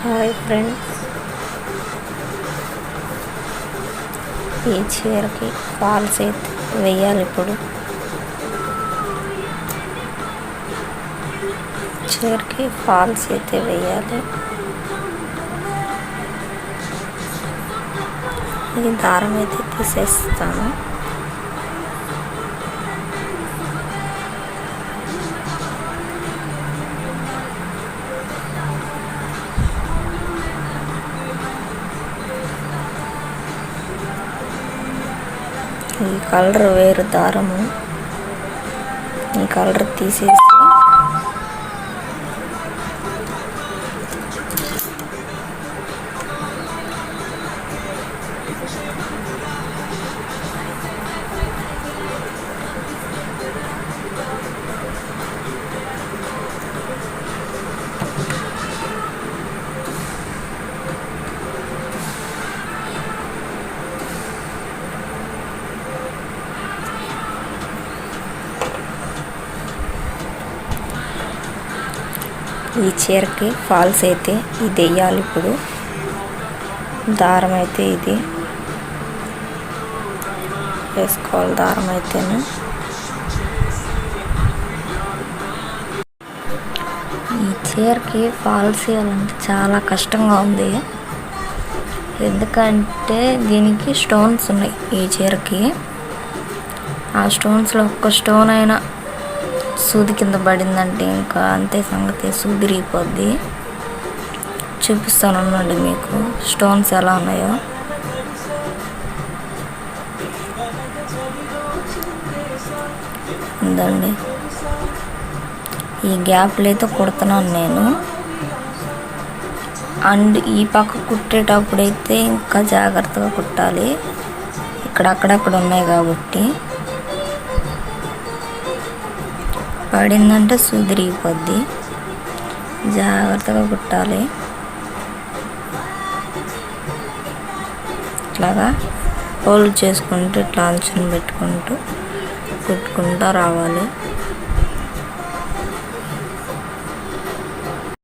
Hi friends, ఈ చీరకి falls అయితే వేయాలి. ఇప్పుడు చీరకి ఫాల్స్ అయితే వేయాలి. ఈ దారం అయితే తీసేస్తాను. ఈ కలర్ వేరు దారము, ఈ కలర్ తీసేసి ఈ చీరకి ఫాల్స్ అయితే ఇది వేయాలి. ఇప్పుడు దారం అయితే ఇది వేసుకోవాలి. దారం అయితేనే ఈ చీరకి ఫాల్స్ వేయాలంటే చాలా కష్టంగా ఉంది. ఎందుకంటే దీనికి స్టోన్స్ ఉన్నాయి. ఈ చీరకి ఆ స్టోన్స్లో ఒక్క స్టోన్ అయినా సూది కింద పడిందంటే ఇంకా అంతే సంగతి, సూదిరిగిపోద్ది. చూపిస్తాను అనండి మీకు స్టోన్స్ ఎలా ఉన్నాయో. ఉందండి, ఈ గ్యాప్లు అయితే కుడుతున్నాను నేను. అండ్ ఈ పక్క కుట్టేటప్పుడైతే ఇంకా జాగ్రత్తగా కుట్టాలి. ఇక్కడ అక్కడక్కడ ఉన్నాయి కాబట్టి పడిందంటే సూదిరిగిపోద్ది. జాగ్రత్తగా కుట్టాలి. ఇట్లాగా హోల్డ్ చేసుకుంటూ ఇట్లా అంచుని పెట్టుకుంటూ కుట్టుకుంటూ రావాలి.